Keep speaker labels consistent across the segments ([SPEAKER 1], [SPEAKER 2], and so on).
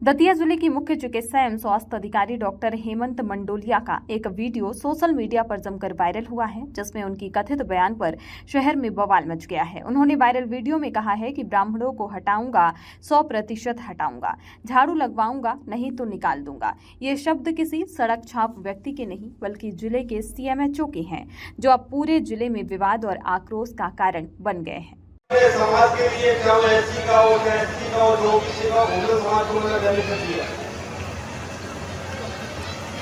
[SPEAKER 1] दतिया जिले की मुख्य चिकित्सा एवं स्वास्थ्य अधिकारी डॉक्टर हेमंत मंडोलिया का एक वीडियो सोशल मीडिया पर जमकर वायरल हुआ है, जिसमें उनकी कथित बयान पर शहर में बवाल मच गया है। उन्होंने वायरल वीडियो में कहा है कि ब्राह्मणों को हटाऊंगा, 100% हटाऊंगा, झाड़ू लगवाऊंगा, नहीं तो निकाल दूंगा। ये शब्द किसी सड़क छाप व्यक्ति के नहीं बल्कि जिले के सीएमएचओ के हैं, जो अब पूरे जिले में विवाद और आक्रोश का कारण बन गए हैं।
[SPEAKER 2] समाज के लिए चाहे वो एससी का हो, चाहे एसटी का हो, जो किसी का मुस्लिम समाज को उन्होंने बेनिफिट दिया,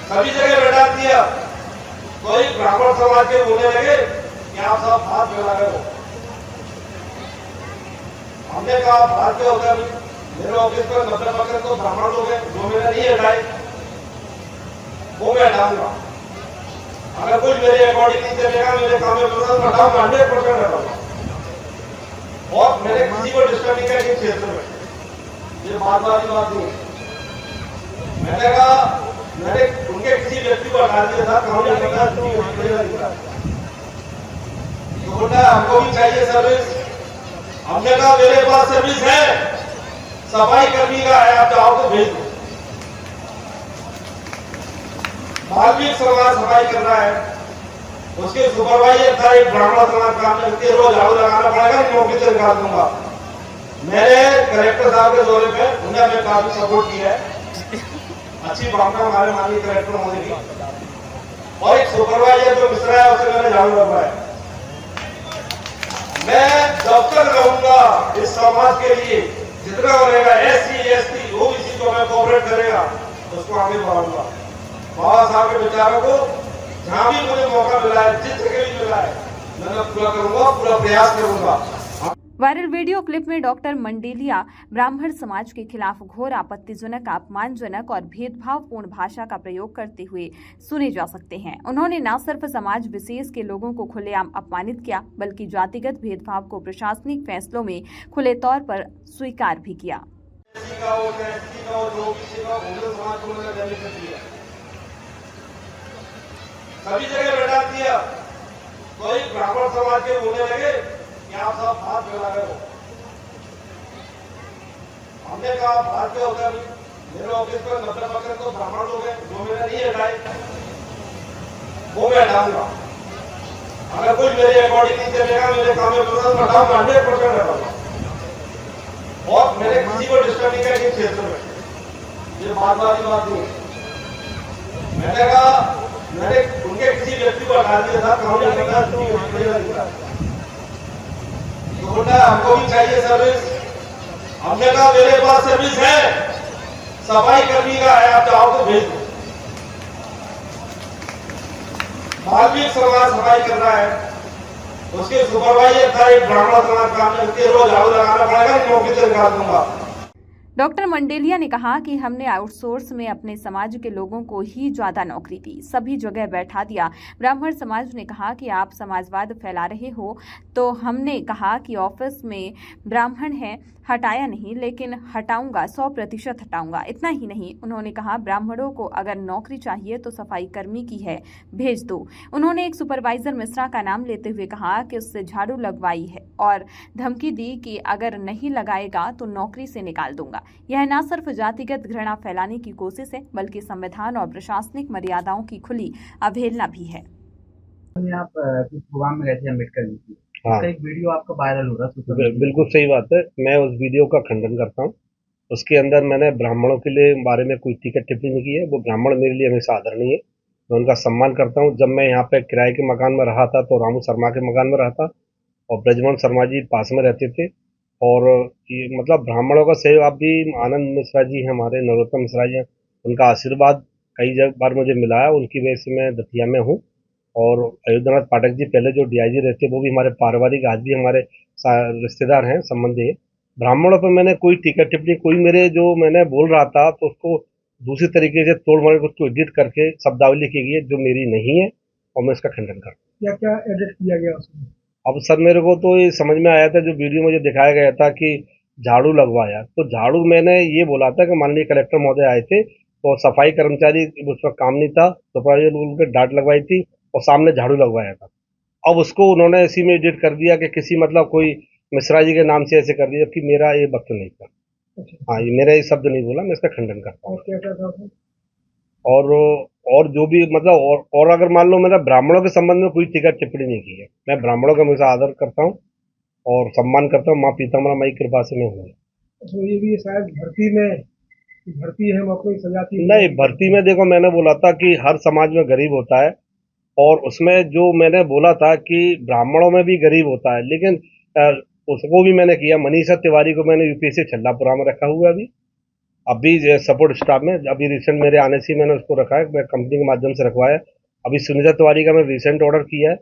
[SPEAKER 2] सभी जगह बैठा दिया। कोई ब्राह्मण समाज के बोलने लगे कि आप सब हाथ फैला रहे हो। हमने कहा बात क्या होता है, मेरे ऑफिस पर 90% तो ब्राह्मण लोग हैं, जो मैंने नहीं हटाए वो मैं हटाऊंगा। अगर कुछ मेरे अकॉर्डिंग नहीं चलेगा, मेरे काम में हटाऊंगा, 100% हटाऊंगा। और मैंने किसी को डिस्टर्ब नहीं किया क्षेत्र में, ये बात नहीं। मैंने कहा मैंने उनके किसी व्यक्ति को हटा दिया था, काम नहीं पता तो बोला हमको भी चाहिए सर्विस। हमने कहा मेरे पास सर्विस है, सफाई कर्मी का है, आप चाहो तो भेज दो। धार्मिक समाज सफाई कर रहा है, उसके सुपरवाइजर था एक ब्राह्मण समाज काम करती है, रोज झाड़ू लगाना पड़ेगा, नौकरी से निकाल दूंगा। मैंने कलेक्टर साहब के दौरे पे उन्हें हमें काफी सपोर्ट किया है, अच्छी भावना हमारे माननीय कलेक्टर मोदी की। और एक सुपरवाइजर जो मिश्रा है उसे मैंने झाड़ू लगवाया। मैं जब तक रहूंगा इस समाज के लिए, जितना रहेगा एससी एसटी ओबीसी को मैं कोऑपरेट करेगा उसको आगे बढ़ाऊंगा। बाबा साहब के विचारों को जहां भी मुझे मौका मिला है, जिस जगह भी मिला है, मैं पूरा करूंगा, पूरा प्रयास करूंगा।
[SPEAKER 1] वायरल वीडियो क्लिप में डॉक्टर मंडेलिया ब्राह्मण समाज के खिलाफ घोर आपत्तिजनक, अपमानजनक और भेदभावपूर्ण भाषा का प्रयोग करते हुए सुने जा सकते हैं। उन्होंने न सिर्फ समाज विशेष के लोगों को खुलेआम अपमानित किया, बल्कि जातिगत भेदभाव को प्रशासनिक फैसलों में खुले तौर पर स्वीकार भी किया।
[SPEAKER 2] सभी जगह बैठा दिया। कोई ब्राह्मण समाज के बोलने लगे कि आप सब हाथ फैला रहे हो। हमने कहा बात क्या होता है, मेरे ऑफिस पर 90% तो ब्राह्मण लोग हैं, जो मैंने नहीं हटाए वो मैं हटाऊंगा। अगर कुछ मेरे अकॉर्डिंग नहीं चलेगा, मेरे काम में हटाऊंगा, 100% हटाऊंगा। और मैंने किसी को डिस्टर्ब नहीं किया क्षेत्र में, ये बात नहीं। मैंने कहा मैंने उनके किसी व्यक्ति को हटा दिया था, काम नहीं पता तो बोला हमको भी चाहिए सर्विस। हमने कहा मेरे पास सर्विस है, सफाई कर्मी का है, आप चाहो तो भेज दो। धार्मिक समाज सफाई कर रहा है, उसके सुपरवाइजर था एक ब्राह्मण समाज काम करती है, रोज झाड़ू लगाना पड़ेगा, नौकरी से निकाल दूंगा।
[SPEAKER 1] डॉक्टर मंडेलिया ने कहा कि हमने आउटसोर्स में अपने समाज के लोगों को ही ज्यादा नौकरी दी, सभी जगह बैठा दिया। ब्राह्मण समाज ने कहा कि आप समाजवाद फैला रहे हो, तो हमने कहा कि ऑफिस में ब्राह्मण हैं, हटाया नहीं, लेकिन हटाऊंगा, 100% हटाऊंगा। इतना ही नहीं, उन्होंने कहा ब्राह्मणों को अगर नौकरी चाहिए तो सफाई कर्मी की है, भेज दो। उन्होंने एक सुपरवाइजर मिश्रा का नाम लेते हुए कहा कि उससे झाड़ू लगवाई है और धमकी दी कि अगर नहीं लगाएगा तो नौकरी से निकाल दूंगा। यह न सिर्फ जातिगत घृणा फैलाने की कोशिश है, बल्कि संविधान और प्रशासनिक मर्यादाओं की खुली अवहेलना भी है।
[SPEAKER 3] आप कुछ प्रोग्राम में रहते हैं अम्बेडकर जी की,
[SPEAKER 4] हाँ,
[SPEAKER 3] एक वीडियो आपका वायरल हो रहा है।
[SPEAKER 4] बिल्कुल सही बात है। मैं उस वीडियो का खंडन करता हूँ। उसके अंदर मैंने ब्राह्मणों के लिए बारे में कोई टीका टिप्पणी नहीं की है। वो ब्राह्मण मेरे लिए हमेशा आदरणीय है, मैं उनका सम्मान करता हूँ। जब मैं यहाँ पे किराए के मकान में रहा था तो रामू शर्मा के मकान में रहा था और ब्रजमोहन शर्मा जी पास में रहते थे। और ये मतलब ब्राह्मणों का सहयोग, आप भी आनंद मिश्रा जी हैं, हमारे नरोत्तम मिश्रा जी हैं, उनका आशीर्वाद कई बार मुझे मिला है, उनकी वजह से मैं दतिया में हूँ। और अयोध्यानाथ पाठक जी पहले जो डीआईजी रहते, वो भी हमारे पारिवारिक, आज भी हमारे रिश्तेदार हैं, संबंधी हैं। ब्राह्मणों पर मैंने कोई टीका टिप्पणी, कोई मेरे जो मैंने बोल रहा था तो उसको दूसरी तरीके से तोड़ मरोड़ के उसको एडिट करके शब्दावली की गई है जो मेरी नहीं है, और मैं इसका खंडन करता हूँ।
[SPEAKER 3] क्या क्या एडिट किया गया उसमें?
[SPEAKER 4] अब सर मेरे को तो ये समझ में आया था, जो वीडियो मुझे दिखाया गया था कि झाड़ू लगवाया, तो झाड़ू मैंने ये बोला था कि माननीय कलेक्टर महोदय आए थे तो सफाई कर्मचारी उस पर काम नहीं था, सुपरवाइजर उनके डांट लगवाई थी और सामने झाड़ू लगवाया था। अब उसको उन्होंने इसी में एडिट कर दिया कि किसी मतलब कोई मिश्रा जी के नाम से ऐसे कर दिया, जबकि मेरा ये वक्त नहीं था। हाँ, ये मेरा ये शब्द नहीं बोला, मैं इसका खंडन करता हूँ।
[SPEAKER 3] और क्या था उसमें?
[SPEAKER 4] और और जो भी मतलब और अगर मान लो मैंने ब्राह्मणों के संबंध में कोई टीका टिप्पणी नहीं की है। मैं ब्राह्मणों का हमेशा आदर करता हूँ और सम्मान करता हूँ। माँ पीताम्बरा माई की कृपा से मैं हूँ।
[SPEAKER 3] तो ये भी शायद भर्ती है, हम अपनी सजाती
[SPEAKER 4] नहीं, भर्ती में देखो मैंने बोला था कि हर समाज में गरीब होता है और उसमें जो मैंने बोला था कि ब्राह्मणों में भी गरीब होता है, लेकिन अ, उसको भी मैंने किया। मनीषा तिवारी को मैंने यूपीएससी छल्लापुरा में रखा हुआ है अभी सपोर्ट स्टाफ में। अभी रिसेंट मेरे आने से ही मैंने उसको रखा है, मैं कंपनी के माध्यम से रखवाया। अभी सुनीता तिवारी का मैं रिसेंट ऑर्डर किया है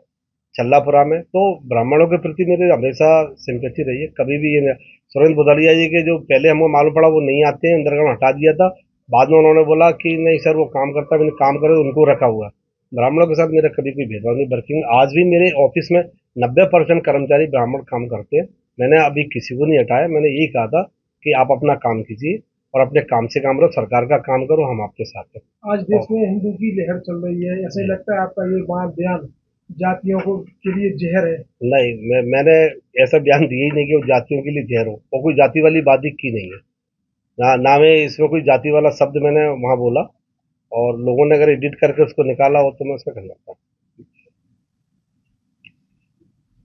[SPEAKER 4] छल्लापुरा में। तो ब्राह्मणों के प्रति मेरे हमेशा सिंपैथी रही है। कभी भी ये सुरेंद्र बुधालिया जी के जो पहले हमको मालूम पड़ा वो नहीं आते हैं, अंदरग्राउंड हटा दिया था। बाद में उन्होंने बोला कि नहीं सर वो काम करता है, मैंने काम करे तो उनको रखा हुआ है। ब्राह्मणों के साथ मेरा कभी कोई भेदभाव नहीं। वर्किंग आज भी मेरे ऑफिस में 90% कर्मचारी ब्राह्मण काम करते हैं। मैंने अभी किसी को नहीं हटाया। मैंने यही कहा था कि आप अपना काम कीजिए और अपने काम से काम रहो, सरकार का काम करो, हम आपके साथ हैं।
[SPEAKER 3] आज देश में हिंदू की लहर चल रही है, ऐसा ही लगता है आपका ये बयान जातियों को के लिए जहर है?
[SPEAKER 4] नहीं, मैंने ऐसा बयान दिया ही नहीं कि वो जातियों के लिए जहर हो, और कोई जाति वाली बात ही की नहीं है। ना मैं इसमें कोई जाति वाला शब्द मैंने वहां बोला। और लोगों ने अगर एडिट करके उसको निकाला हो तो मैं उसका खंडन करता हूं।